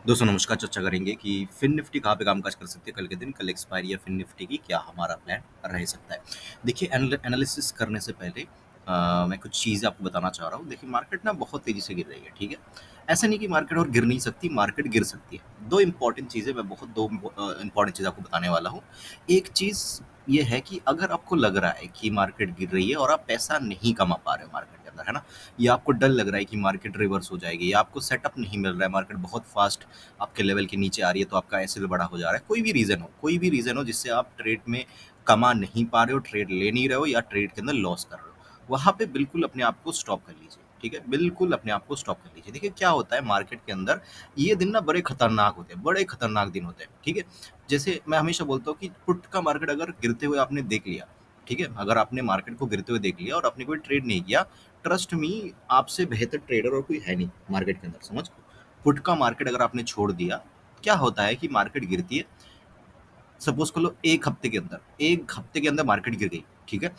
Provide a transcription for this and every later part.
दोस्तों नमस्कार, चर्चा करेंगे कि फिन निफ्टी कहाँ पे कामकाज कर सकती है कल के दिन, कल एक्सपायरी है फिन निफ्टी की, क्या हमारा प्लान रह सकता है। देखिए एनालिसिस करने से पहले मैं कुछ चीज़ें आपको बताना चाह रहा हूँ। देखिए मार्केट ना बहुत तेज़ी से गिर रही है, ठीक है। ऐसा नहीं कि मार्केट और गिर नहीं सकती, मार्केट गिर सकती है। दो इंपॉर्टेंट चीज़ें मैं बहुत दो इंपॉर्टेंट चीज़ आपको बताने वाला हूँ। एक चीज़ ये है कि अगर आपको लग रहा है कि मार्केट गिर रही है और आप पैसा नहीं कमा पा रहे हो मार्केट के अंदर, है ना, या आपको डर लग रहा है कि मार्केट रिवर्स हो जाएगी, या आपको सेटअप नहीं मिल रहा है, मार्केट बहुत फास्ट आपके लेवल के नीचे आ रही है, तो आपका एसएल बड़ा हो जा रहा है, कोई भी रीज़न हो जिससे आप ट्रेड में कमा नहीं पा रहे हो, ट्रेड ले नहीं रहे हो, या ट्रेड के अंदर लॉस कर रहे हो, वहाँ पे बिल्कुल अपने आप को स्टॉप कर लीजिए, ठीक है। बिल्कुल अपने आप को स्टॉप कर लीजिए। देखिए क्या होता है मार्केट के अंदर, ये दिन ना बड़े खतरनाक होते हैं, बड़े खतरनाक दिन होते हैं, ठीक है। जैसे मैं हमेशा बोलता हूँ कि पुट का मार्केट अगर गिरते हुए आपने देख लिया, ठीक है, अगर आपने मार्केट को गिरते हुए देख लिया और आपने कोई ट्रेड नहीं किया, ट्रस्ट मी, आपसे बेहतर ट्रेडर और कोई है नहीं मार्केट के अंदर, समझ। पुट का मार्केट अगर आपने छोड़ दिया, क्या होता है कि मार्केट गिरती है, सपोज कर लो एक हफ्ते के अंदर मार्केट गिर गई, ठीक है।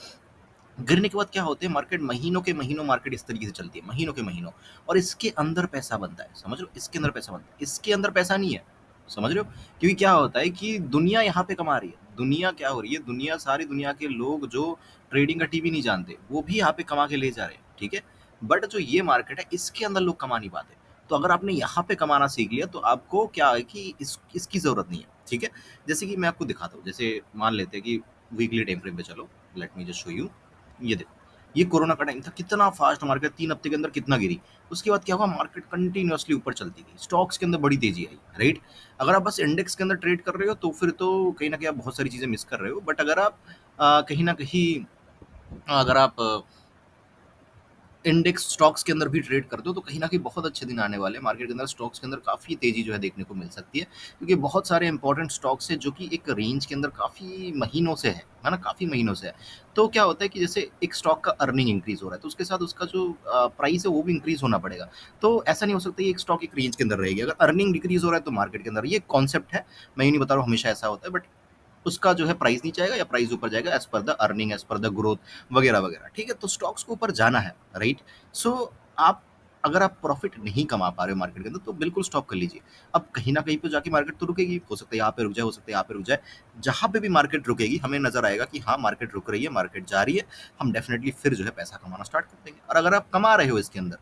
गिरने के बाद क्या होते हैं, मार्केट महीनों के महीनों मार्केट इस तरीके से चलती है, महीनों के महीनों, और इसके अंदर पैसा बनता है, समझ लो, इसके अंदर पैसा बनता है, इसके अंदर पैसा नहीं है, समझ रहे हो। क्योंकि क्या होता है कि दुनिया यहाँ पे कमा रही है, दुनिया क्या हो रही है, दुनिया, सारी दुनिया के लोग जो ट्रेडिंग का टीवी नहीं जानते, वो भी यहाँ पे कमा के ले जा रहे हैं, ठीक है। बट जो ये मार्केट है, इसके अंदर लोग कमा नहीं पाते। तो अगर आपने यहाँ पे कमाना सीख लिया, तो आपको क्या है कि इसकी जरूरत नहीं है, ठीक है। जैसे कि मैं आपको दिखाता हूँ, जैसे मान लेते हैं कि वीकली टाइम फ्रेम पे चलो, late me just show you. ये देखो, ये कोरोना का टाइम था, कितना फास्ट मार्केट 3 हफ्ते के अंदर कितना गिरी। उसके बाद क्या हुआ, मार्केट कंटिन्यूअसली ऊपर चलती गई, स्टॉक्स के अंदर बड़ी तेजी आई, राइट। अगर आप बस इंडेक्स के अंदर ट्रेड कर रहे हो, तो फिर तो कहीं ना कहीं आप बहुत सारी चीजें मिस कर रहे हो। बट अगर आप कहीं ना कहीं, अगर आप इंडेक्स स्टॉक्स के अंदर भी ट्रेड करते हो, तो कहीं न कहीं बहुत अच्छे दिन आने वाले हैं। मार्केट के अंदर स्टॉक्स के अंदर काफ़ी तेज़ी जो है देखने को मिल सकती है, क्योंकि बहुत सारे इंपॉर्टेंट स्टॉक्स हैं जो कि एक रेंज के अंदर काफ़ी महीनों से है ना? काफ़ी महीनों से है। तो क्या होता है कि जैसे एक स्टॉक का अर्निंग इंक्रीज़ हो रहा है, तो उसके साथ उसका जो प्राइस है वो भी इंक्रीज़ होना पड़ेगा। तो ऐसा नहीं हो सकता कि एक स्टॉक एक रेंज के अंदर रहेगी। अगर अर्निंग डिक्रीज़ हो रहा है तो मार्केट के अंदर, ये कॉन्सेप्ट है। मैं ये नहीं बता रहा हूँ हमेशा ऐसा होता है, बट उसका जो है प्राइस नीचे आएगा या प्राइस ऊपर जाएगा, as per the earning, as per the growth वगैरह, वगैरह, ठीक है? तो स्टॉक्स को ऊपर जाना है, राइट? सो आप, अगर आप प्रॉफ़िट नहीं कमा पा रहे हो मार्केट के अंदर, तो बिल्कुल स्टॉप कर लीजिए। अब कहीं न कहीं पे जाके मार्केट तो रुकेगी, हो सकता है यहाँ पे रुक जाए, हो सकता है यहाँ पे रुक जाए। जहाँ पे भी मार्केट रुकेगी, हमें नज़र आएगा कि हाँ, मार्केट रुक रही है, मार्केट जा रही है, हम डेफ़िनिटली फिर जो है पैसा कमाना स्टार्ट कर देंगे। और अगर आप कमा रहे हो इसके अंदर,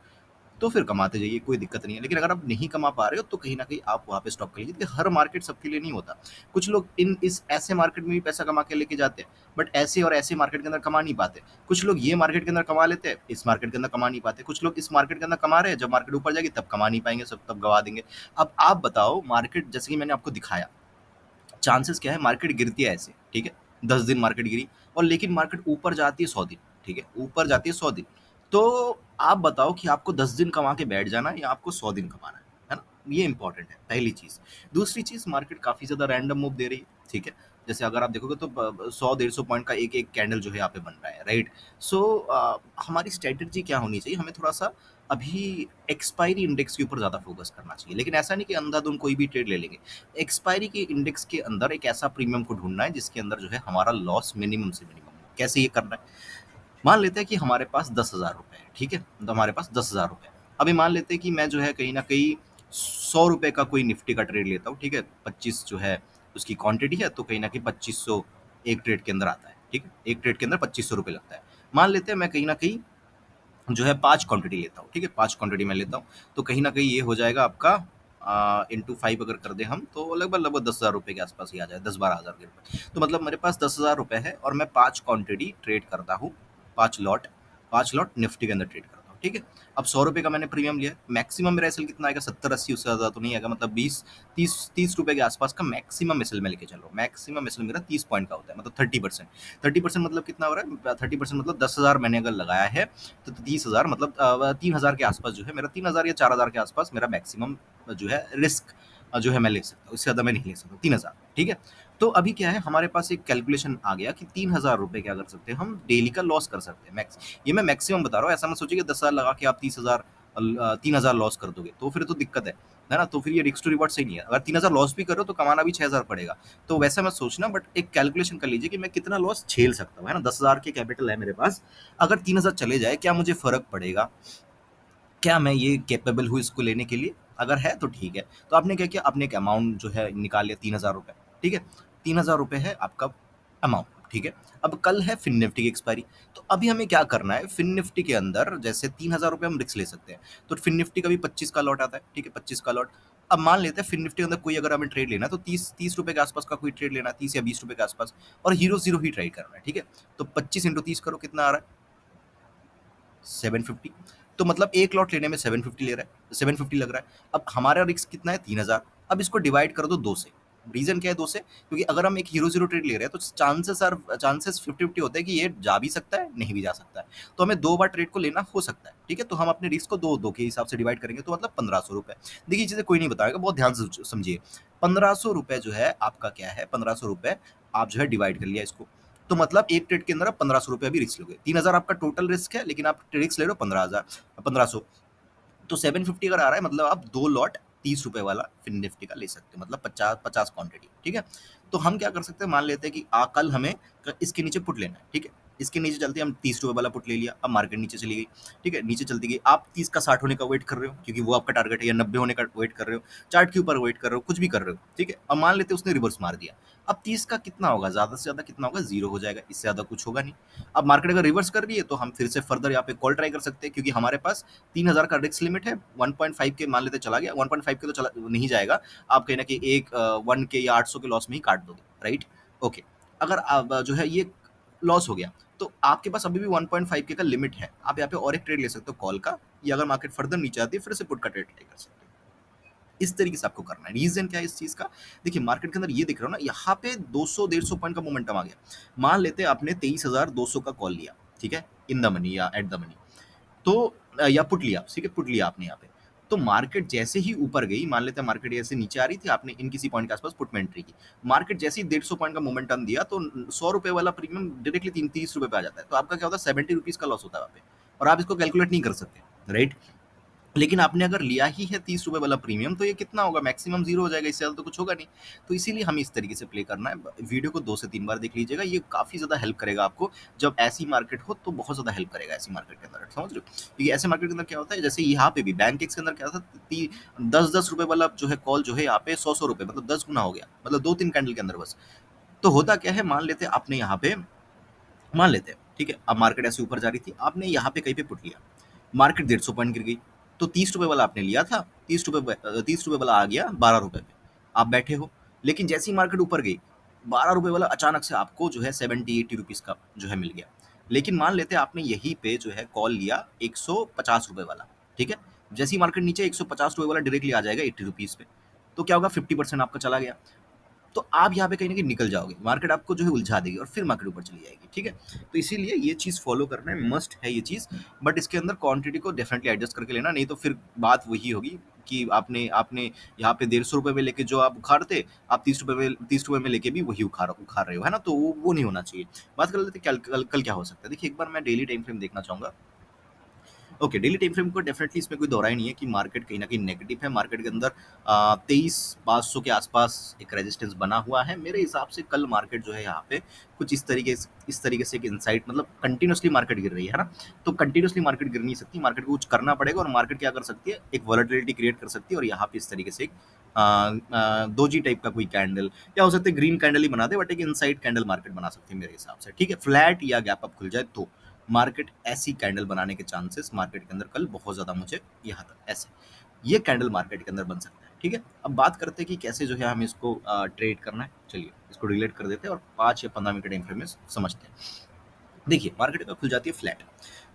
तो फिर कमाते जाइए, कोई दिक्कत नहीं है। लेकिन अगर आप नहीं कमा पा रहे हो, तो कहीं न कहीं आप वहाँ पे स्टॉप कर लीजिए, क्योंकि हर मार्केट सबके लिए नहीं होता। कुछ लोग इन इस ऐसे मार्केट में भी पैसा कमा के लेके जाते हैं, बट ऐसे और ऐसे मार्केट के अंदर कमा नहीं पाते। कुछ लोग ये मार्केट के अंदर कमा लेते हैं, इस मार्केट के अंदर कमा नहीं पाते। कुछ लोग इस मार्केट के अंदर कमा रहे हैं, जब मार्केट ऊपर जाएगी तब कमा नहीं पाएँगे, सब तब गँवा देंगे। अब आप बताओ, मार्केट जैसे कि मैंने आपको दिखाया, चांसेस क्या है, मार्केट गिरती है ऐसे, ठीक है, 10 दिन मार्केट गिरी, और लेकिन मार्केट ऊपर जाती है 100 दिन, ठीक है, ऊपर जाती है 100 दिन। तो आप बताओ कि आपको 10 दिन कमा के बैठ जाना है या आपको 100 दिन कमाना है ना? ये इंपॉर्टेंट है, पहली चीज। दूसरी चीज, मार्केट काफी ज्यादा रैंडम मूव दे रही है, ठीक है। जैसे अगर आप देखोगे तो 100-150 पॉइंट का एक एक कैंडल जो है यहाँ पे बन रहा है, राइट। सो हमारी स्ट्रेटेजी क्या होनी चाहिए, हमें थोड़ा सा अभी एक्सपायरी इंडेक्स के ऊपर ज्यादा फोकस करना चाहिए। लेकिन ऐसा नहीं कि अंधाधुंध कोई भी ट्रेड ले लेंगे। एक्सपायरी के इंडेक्स के अंदर एक ऐसा प्रीमियम को ढूंढना है जिसके अंदर जो है हमारा लॉस मिनिमम से मिनिमम हो। कैसे ये करना है, मान लेते हैं कि हमारे पास 10,000 रुपए है, ठीक है, तो हमारे पास 10,000 रुपए। अभी मान लेते हैं कि मैं जो है कहीं ना कहीं 100 रुपए का कोई निफ्टी का ट्रेड लेता हूँ, ठीक है, 25 जो है उसकी क्वांटिटी है, तो कहीं ना कहीं 2500 एक ट्रेड के अंदर आता है, ठीक है, एक ट्रेड के अंदर 2500 रुपए लगता है। मान लेते हैं मैं कहीं ना कहीं जो है 5 क्वांटिटी लेता हूँ, ठीक है, 5 क्वांटिटी मैं लेता हूँ, तो कहीं न कहीं ये हो जाएगा आपका इंटू 5 अगर कर दें हम, तो लगभग 10,000 रुपए के आस-पास ही आ जाए, 10-12 हज़ार के रुपए। तो मतलब मेरे पास 10,000 रुपए है और मैं 5 क्वांटिटी ट्रेड करता हूँ, 5 लॉट, 5 लॉट निफ्टी के अंदर ट्रेड करता हूँ, ठीक है। अब 100 रुपए का मैंने प्रीमियम लिया, मैक्सिमम मेरा एसएल कितना आएगा, 70-80, उससे ज़्यादा तो नहीं आएगा, मतलब 20-30 रुपए के आस-पास का मैक्सिमम एसएल मैं लेके चल रहा हूँ। मैक्सिमम एसएल मेरा 30 पॉइंट का होता है, मतलब 30%। 30% मतलब कितना हो रहा है? 30% मतलब 10,000 मैंने अगर लगाया है, तो 30,000 मतलब 3,000 के आसपास जो है मेरा, 3,000 या 4,000 के आसपास मेरा मैक्सिमम जो है रिस्क जो है मैं ले सकता हूँ, इससे ज़्यादा मैं नहीं ले सकता, 3,000, ठीक है। तो अभी क्या है, हमारे पास एक कैलकुलेशन आ गया कि 3,000 रुपए क्या कर सकते हैं हम, डेली का लॉस कर सकते हैं मैक्स। ये मैं मैक्सिमम बता रहा हूँ, ऐसा मत सोचिए कि 10,000 लगा के आप 30,000 3,000 लॉस कर दोगे, तो फिर तो दिक्कत है ना? तो फिर ये रिस्क टू रिवॉर्ड सही नहीं है। अगर 3,000 लॉस भी कर रहे हो तो कमाना भी 6,000 पड़ेगा। तो वैसा मत सोचना, बट एक कैलकुलेशन कर लीजिए कि मैं कितना लॉस झेल सकता हूँ, है ना? 10,000 के कैपिटल है मेरे पास, अगर 3,000 चले जाए, क्या मुझे फ़र्क पड़ेगा? क्या मैं ये कैपेबल हूँ इसको लेने के लिए? अगर है तो ठीक है। तो आपने क्या किया, आपने एक अमाउंट जो है निकाल लिया 3000 रुपए, ठीक है? 3000 रुपए है आपका अमाउंट, ठीक है? अब कल है फिन निफ्टी की एक्सपायरी, तो अभी हमें क्या करना है, फिन निफ्टी के अंदर जैसे 3000 रुपए हम रिस्क ले सकते हैं, तो फिन निफ्टी का भी 25 का लॉट आता है, ठीक है? 25 का लॉट। अब मान लेते हैं फिन निफ्टी के अंदर कोई अगर हमें ट्रेड लेना है तो 30 रुपए के आसपास का कोई ट्रेड लेना है, 30 या 20 रुपए के आसपास, और हीरो जीरो ही ट्रेड करना है, ठीक है? तो 25 इंटू 30 करो, कितना आ रहा है? 750। तो मतलब एक लॉट लेने में 750 ले रहा है, 750 लग रहा है। अब हमारा रिस्क कितना है? 3000। अब इसको डिवाइड कर दो 2 से। रीजन क्या है 2 से? क्योंकि अगर हम एक हीरो जीरो ट्रेड ले रहे हैं तो चांसेस 50-50 होते हैं कि ये जा भी सकता है, नहीं भी जा सकता है। तो हमें 2 बार ट्रेड को लेना हो सकता है, ठीक है? तो हम अपने रिस्क को 2 के हिसाब से डिवाइड करेंगे, तो मतलब 1500 रुपए। देखिए, चीजें कोई नहीं बताएगा, बहुत ध्यान से समझिए। 1500 रुपए जो है आपका क्या है, 1500 रुपए आप जो है डिवाइड कर लिया इसको। तो मतलब एक ट्रेड के अंदर आप 1500 रुपए भी रिस्क लोगे। 3000 आपका टोटल रिस्क है, लेकिन आप रिस्क ले रहे हो 15,000, 1500। तो 750 अगर आ रहा है, मतलब आप 2 लॉट 30 रुपए वाला फिन निफ्टी का ले सकते हो, मतलब 50 क्वांटिटी, ठीक है? तो हम क्या कर सकते हैं, मान लेते हैं कि कल हमें इसके नीचे पुट लेना है, ठीक है? इसके नीचे चलते हम 30 रुपए वाला पुट ले लिया। अब मार्केट नीचे चली गई, ठीक है? नीचे चलती गई, आप 30 का 60 होने का वेट कर रहे हो, क्योंकि वो आपका टारगेट है, या 90 होने का वेट कर रहे हो, चार्ट के ऊपर वेट कर रहे हो, कुछ भी कर रहे हो, ठीक है? अब मान लेते हैं उसने रिवर्स मार दिया। अब 30 का कितना होगा, ज्यादा से ज्यादा कितना होगा? जीरो हो जाएगा, इससे ज्यादा कुछ होगा नहीं। अब मार्केट अगर रिवर्स कर रही है तो हम फिर से फर्दर यहाँ पे कॉल ट्राई कर सकते हैं, क्योंकि हमारे पास 3000 का रिस्क लिमिट है। 1.5 के मान लेते चला गया, 1.5 के तो चला नहीं जाएगा, आप कहीं ना कहीं एक 1 के या 800 के लॉस में ही काट दोगे, राइट? ओके। अगर आप जो है ये लॉस हो गया, तो आपके पास अभी भी 1.5 के का लिमिट है, आप यहाँ पे और एक ट्रेड ले सकते हो कॉल का, या अगर मार्केट फर्दर नीचे आती है फिर से पुट का ट्रेड ट्राई कर सकते हो। इस तरीके से आपको करना है। रीजन क्या है इस चीज का? देखिए, मार्केट के अंदर ये दिख रहा हो ना, यहाँ पे 200-150 पॉइंट का मोमेंटम आ गया। मान लेते हैं आपने 23,200 का कॉल लिया, ठीक है, इन द मनी या एट द मनी, तो या पुट लिया, ठीक है, पुट लिया आपने यहाँ पे। तो मार्केट जैसे ही ऊपर गई, मान लेते हैं मार्केट ऐसे नीचे आ रही थी, आपने इन किसी पॉइंट के आसपास पुट में एंट्री की, मार्केट जैसे ही 150 पॉइंट का मोमेंटम दिया, तो 100 रुपए वाला प्रीमियम डायरेक्टली 30 रुपए पे आ जाता है, तो आपका क्या होता है? 70 रुपीज का लॉस होता है वहाँ पे, और आप इसको कैलकुलेट नहीं कर सकते, राइट? लेकिन आपने अगर लिया ही है 30 रुपए वाला प्रीमियम, तो ये कितना होगा? मैक्सिमम जीरो हो जाएगा, इससे ज़्यादा तो कुछ होगा नहीं। तो इसीलिए हमें इस तरीके से प्ले करना है। वीडियो को 2 से 3 बार देख लीजिएगा, ये काफ़ी ज़्यादा हेल्प करेगा आपको। जब ऐसी मार्केट हो तो बहुत ज़्यादा हेल्प करेगा ऐसी मार्केट के अंदर, समझ रहे हो? क्योंकि ऐसे मार्केट के अंदर क्या होता है, जैसे यहाँ पे भी बैंक के अंदर क्या था, 10-10 रुपए वाला जो है कॉल जो है यहाँ पे 100-100 रुपए, मतलब 10 गुना हो गया, मतलब 2-3 कैंडल के अंदर बस। तो होता क्या है, मान लेते हैं आपने यहाँ पे, मान लेते हैं, ठीक है, अब मार्केट ऐसे ऊपर जा रही थी, आपने यहाँ पे कहीं पे पुट लिया, मार्केट 150 पॉइंट गिर गई, तो 30 रुपए वाला आपने लिया था, 30 रुपए वाला आ गया 12 रुपए पे, आप बैठे हो। लेकिन जैसे ही मार्केट ऊपर गई, 12 रुपए वाला अचानक से आपको जो है 70-80 रुपीज का जो है मिल गया। लेकिन मान लेते हैं आपने यहीं पे जो है कॉल लिया 150 रुपए वाला, ठीक है? जैसे ही मार्केट नीचे 150 रुपए वाला डायरेक्टली आ जाएगा 80 रुपीज पे, तो क्या होगा? 50% आपका चला गया। तो आप यहाँ पे कहीं न कहीं निकल जाओगे। मार्केट आपको जो है उलझा देगी और फिर मार्केट ऊपर चली जाएगी, ठीक है? तो इसीलिए ये चीज़ फ़ॉलो करना है, मस्ट है ये चीज़। बट इसके अंदर क्वांटिटी को डेफ़िनिटली एडजस्ट करके लेना, नहीं तो फिर बात वही होगी कि आपने आपने यहाँ पे ₹150 में लेके जो आप उखाड़ते, आप ₹30 में लेके भी वही उखाड़ रहे हो, है ना? तो वो नहीं होना चाहिए। बात कर लेते हैं कल क्या हो सकता है। देखिए, एक बार मैं डेली टाइम फ्रेम देखना चाहूँगा। ओके, डेली टाइम फ्रेम को डेफिनेटली इसमें कोई दोहराई नहीं है कि मार्केट कहीं न कहीं नेगेटिव है। मार्केट के अंदर 23,500 के आसपास एक रेजिस्टेंस बना हुआ है। मेरे हिसाब से कल मार्केट जो है यहाँ पे कुछ इस तरीके से एक इनसाइट, मतलब कंटिन्यूअसली मार्केट गिर रही है ना? तो कंटिन्यूअसली मार्केट गिर नहीं सकती, मार्केट को कुछ करना पड़ेगा, और मार्केट क्या कर सकती है? एक वॉलेटिलिटी क्रिएट कर सकती है, और यहाँ पे इस तरीके से एक दोजी टाइप का कोई कैंडल, या हो सकता है ग्रीन कैंडल ही बना दे, बट एक इनसाइड कैंडल मार्केट बना सकती है मेरे हिसाब से, ठीक है? फ्लैट या गैप अप खुल जाए तो मार्केट ऐसी कैंडल बनाने के चांसेस मार्केट के अंदर कल बहुत ज़्यादा, मुझे यहाँ तक ऐसे ये कैंडल मार्केट के अंदर बन सकता है, ठीक है? अब बात करते हैं कि कैसे जो है हमें इसको ट्रेड करना है। चलिए, इसको डिलीट कर देते हैं और 5 या 15 मिनट टाइम फ्रेम में समझते हैं। देखिए, मार्केट अगर खुल जाती है फ्लैट,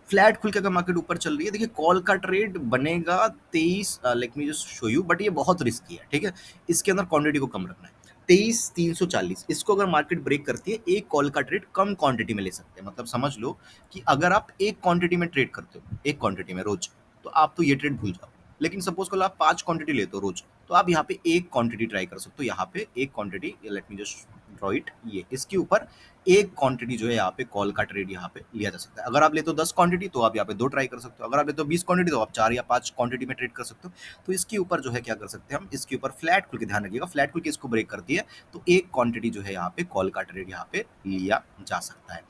फ्लैट खुल के अगर मार्केट ऊपर चल रही है, देखिए कॉल का ट्रेड बनेगा 23, late me just show you, but ये बहुत रिस्की है, ठीक है? इसके अंदर क्वांटिटी को कम रखना है। 23,340 इसको अगर मार्केट ब्रेक करती है, एक कॉल का ट्रेड कम क्वांटिटी में ले सकते हैं। मतलब समझ लो कि अगर आप एक क्वांटिटी में ट्रेड करते हो, एक क्वांटिटी में रोज, तो आप तो ये ट्रेड भूल जाओ। लेकिन सपोज कल आप 5 क्वांटिटी लेते हो रोज, तो आप यहाँ पे एक क्वांटिटी ट्राई कर सकते हो। यहाँ पे एक quantity, late me just draw it, ये इसके ऊपर एक क्वांटिटी जो है यहाँ पे कॉल का ट्रेड यहाँ पे लिया जा सकता है। अगर आप लेते हो 10 क्वांटिटी, तो आप यहाँ पे 2 ट्राई कर सकते हो। अगर आप लेते हो 20 क्वांटिटी, तो आप 4 या 5 क्वांटिटी में ट्रेड कर सकते हो। तो इसके ऊपर जो है क्या कर सकते हैं हम, इसके ऊपर फ्लैट खुल के ध्यान रखिएगा, फ्लैट खुल के इसको ब्रेक करती है, तो एक क्वांटिटी जो है यहाँ पे कॉल का ट्रेड यहाँ पे लिया जा सकता है।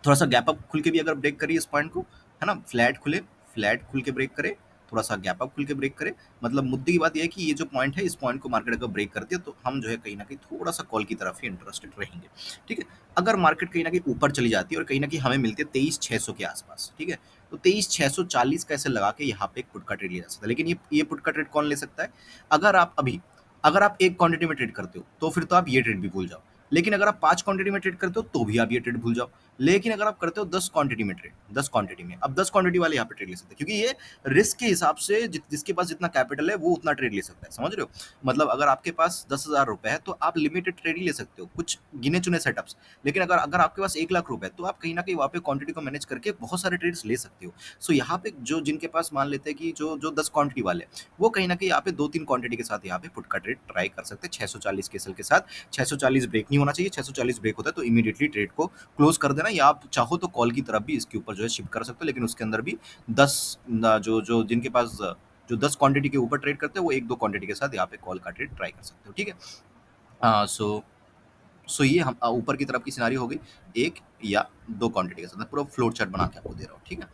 थोड़ा सा गैप अप खुल के भी अगर ब्रेक करिए इस पॉइंट को, है ना? फ्लैट खुले, फ्लैट खुल के ब्रेक करे, थोड़ा-सा गैप अप खुल के ब्रेक करे। मतलब मुद्दे की बात ये है कि ये जो पॉइंट है, इस पॉइंट को मार्केट अगर ब्रेक करती है, तो हम जो है कहीं न कहीं थोड़ा-सा कॉल की तरफ ही इंटरेस्टेड रहेंगे, ठीक है? अगर मार्केट कहीं न कहीं ऊपर चली जाती है और कहीं न कहीं हमें मिलती है 23,600 के आस-पास, ठीक है? तो 23,640 का ऐसे लगा के यहाँ पे एक पुट का ट्रेड लिया जा सकता है। लेकिन ये पुट का ट्रेड कौन ले सकता है? अगर आप अभी अगर आप 1 क्वांटिटी में ट्रेड करते हो, तो फिर तो आप ये ट्रेड भी भूल जाओ। लेकिन अगर आप 5 क्वांटिटी में ट्रेड करते हो, तो भी आप ये ट्रेड भूल जाओ। लेकिन अगर आप करते हो 10 क्वांटिटी में ट्रेड, 10 क्वांटिटी में, अब 10 क्वांटिटी वाले यहाँ पे ट्रेड ले सकते हैं, क्योंकि ये रिस्क के हिसाब से जिसके पास जितना कैपिटल है, वो उतना ट्रेड ले सकता है, समझ रहे हो? मतलब अगर आपके पास 10,000 रुपए है, तो आप लिमिटेड ट्रेड ही ले सकते हो, कुछ गिने-चुने सेटअप्स। लेकिन अगर अगर आपके पास 1 लाख रुपए है, तो आप कहीं न कहीं वहाँ पे क्वांटिटी को मैनेज करके बहुत सारे ट्रेड्स ले सकते हो। सो यहाँ पे जो जिनके पास मान लेते हैं कि जो जो 10 क्वांटिटी वाले हैं, वो कहीं न कहीं यहाँ पे 2-3 क्वांटिटी के साथ यहाँ पे पुट का ट्रेड ट्राई कर सकते हैं 640 के सेल के साथ। 640 ब्रेक नहीं होना चाहिए, 640 ब्रेक होता है तो इमीडिएटली ट्रेड को क्लोज कर देना, या आप चाहो तो कॉल की तरफ भी इसके ऊपर जो है शिफ्ट कर सकते हो, लेकिन उसके अंदर भी 10 जो जो जिनके पास जो 10 क्वांटिटी के ऊपर ट्रेड करते हैं, वो 1-2 क्वांटिटी के साथ यहाँ पे कॉल का ट्रेड ट्राई कर सकते हो, ठीक है? सो ये हम ऊपर की तरफ की सिनारियो हो गई, 1 या 2 क्वांटिटी के साथ। मैं पूरा फ्लोट चार्ट बना के आपको दे रहा हूँ, ठीक है?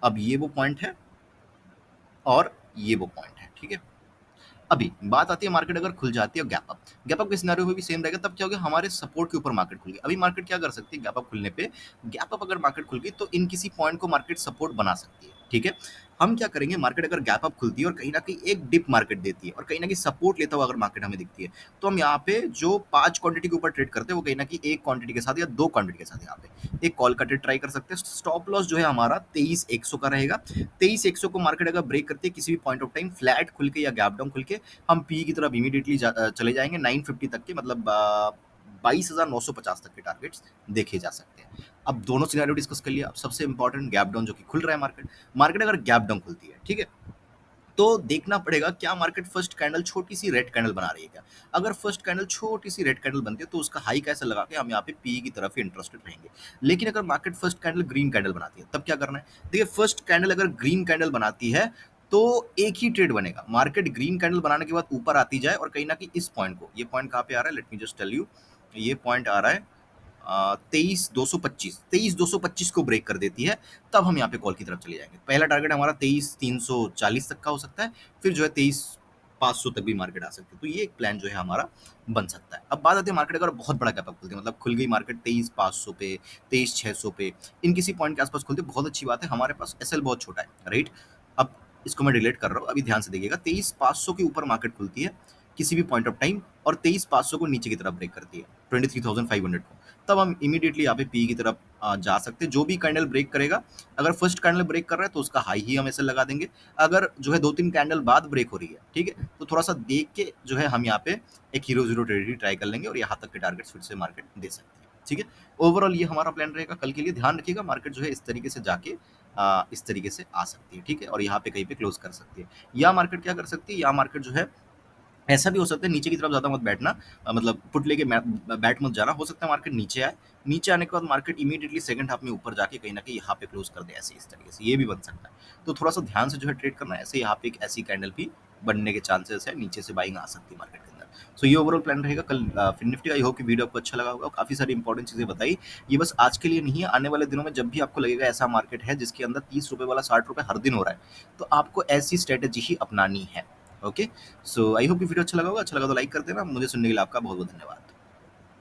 अब ये वो पॉइंट है और ये वो पॉइंट है, ठीक है? अभी बात आती है मार्केट अगर खुल जाती है गैप अप के सिनेरियो में भी सेम रहेगा, तब क्या होगा, हमारे सपोर्ट के ऊपर मार्केट खुल गई। अभी मार्केट क्या कर सकती है गैप अप खुलने पे, गैप अप अगर मार्केट खुल गई तो इन किसी पॉइंट को मार्केट सपोर्ट बना सकती है, ठीक है? हम क्या करेंगे, मार्केट अगर गैप अप खुलती है और कहीं न कहीं एक डिप मार्केट देती है और कहीं न कहीं सपोर्ट लेता हुआ अगर मार्केट हमें दिखती है, तो हम यहाँ पे जो 5 क्वांटिटी के ऊपर ट्रेड करते हैं, वो कहीं न कहीं 1 क्वांटिटी के साथ या 2 क्वांटिटी के साथ यहाँ पे एक कॉल का ट्रेड ट्राई कर सकते हैं। स्टॉप लॉस जो है हमारा 23,100 का रहेगा। 23,100 को मार्केट अगर ब्रेक करती है किसी भी पॉइंट ऑफ टाइम, फ्लैट खुल के या गैप डाउन खुल के, हम पी की तरफ इमीडिएटली चले जाएंगे 950 तक के, मतलब 22,950 तक के टारगेट्स देखे जा सकते हैं। अब दोनों सिनेरियो डिस्कस कर लिया। अब सबसे इंपॉर्टेंट गैप डाउन जो कि खुल रहा है मार्केट, मार्केट अगर गैप डाउन खुलती है, ठीक है, तो देखना पड़ेगा क्या मार्केट फर्स्ट कैंडल छोटी सी रेड कैंडल बना रही है क्या। अगर फर्स्ट कैंडल छोटी सी रेड कैंडल बनती है, तो उसका हाई कैसे लगा के हम यहाँ पे पी की तरफ ही इंटरेस्टेड रहेंगे। लेकिन अगर market first candle green candle बनाती है, तब क्या करना है? देखिए, फर्स्ट कैंडल अगर ग्रीन कैंडल बनाती है, तो एक ही ट्रेड बनेगा। मार्केट ग्रीन कैंडल बनाने के बाद ऊपर आती जाए और कहीं ना कहीं इस पॉइंट को, ये पॉइंट कहाँ पे आ रहा है, let me just tell you, ये पॉइंट आ रहा है 23,225 को ब्रेक कर देती है, तब हम यहाँ पे कॉल की तरफ चले जाएंगे। पहला टारगेट हमारा 23,340 तक का हो सकता है, फिर जो है 23,500 तक भी मार्केट आ सकती है। तो ये एक प्लान जो है हमारा बन सकता है। अब बात आती है मार्केट अगर बहुत बड़ा गैप अप खुलती है, मतलब खुल गई मार्केट 23,500 पे, 23,600 पे, इन किसी पॉइंट के आसपास खुलती है, बहुत अच्छी बात है, हमारे पास एसएल बहुत छोटा है, राइट? अब इसको मैं डिलीट कर रहा हूँ, अभी ध्यान से देखिएगा, 23,500 के ऊपर मार्केट खुलती है किसी भी पॉइंट ऑफ टाइम और 23,500 को नीचे की तरफ ब्रेक करती है 23,500 को, तब हम इमीडिएटली यहाँ पे पी की तरफ जा सकते हैं। जो भी कैंडल ब्रेक करेगा, अगर फर्स्ट कैंडल ब्रेक कर रहा है तो उसका हाई ही हम ऐसे लगा देंगे। अगर जो है 2-3 कैंडल बाद ब्रेक हो रही है, ठीक है, तो थोड़ा सा देख के जो है हम यहाँ पे एक हीरो जीरो ट्रेड ट्राई कर लेंगे और यहाँ तक के टारगेट्स फिर से मार्केट दे सकते हैं, ठीक है? ओवरऑल ये हमारा प्लान रहेगा कल के लिए। ध्यान रखिएगा, मार्केट जो है इस तरीके से जाके इस तरीके से आ सकती है, ठीक है, और यहाँ पे कहीं पे क्लोज कर सकती है। या मार्केट क्या कर सकती है, या मार्केट जो है ऐसा भी हो सकता है नीचे की तरफ ज़्यादा मत बैठना, मतलब पुट लेके बैठ मत जाना। हो सकता है मार्केट नीचे आए, नीचे आने के बाद मार्केट इमीडिएटली सेकंड हाफ में ऊपर जाके कहीं ना कहीं यहाँ पे क्लोज कर दे, ऐसे इस तरीके से ये भी बन सकता है। तो थोड़ा सा ध्यान से जो है ट्रेड करना है। ऐसे यहाँ पे एक ऐसी कैंडल भी बनने के चांसेस है, नीचे से बाइंग आ सकती है मार्केट के अंदर। सो ये ओवरऑल प्लान रहेगा कल फिन निफ्टी का। आई होप कि वीडियो आपको अच्छा लगा होगा, काफ़ी सारी इंपॉर्टेंट चीज़ें बताई। ये बस आज के लिए नहीं है, आने वाले दिनों में जब भी आपको लगेगा ऐसा मार्केट है जिसके अंदर 30 रुपये वाला 60 रुपये हर दिन हो रहा है, तो आपको ऐसी स्ट्रेटेजी ही अपनानी है। ओके, सो आई होप कि वीडियो अच्छा लगा होगा। अच्छा लगा तो लाइक कर देना। मुझे सुनने के लिए आपका बहुत बहुत धन्यवाद।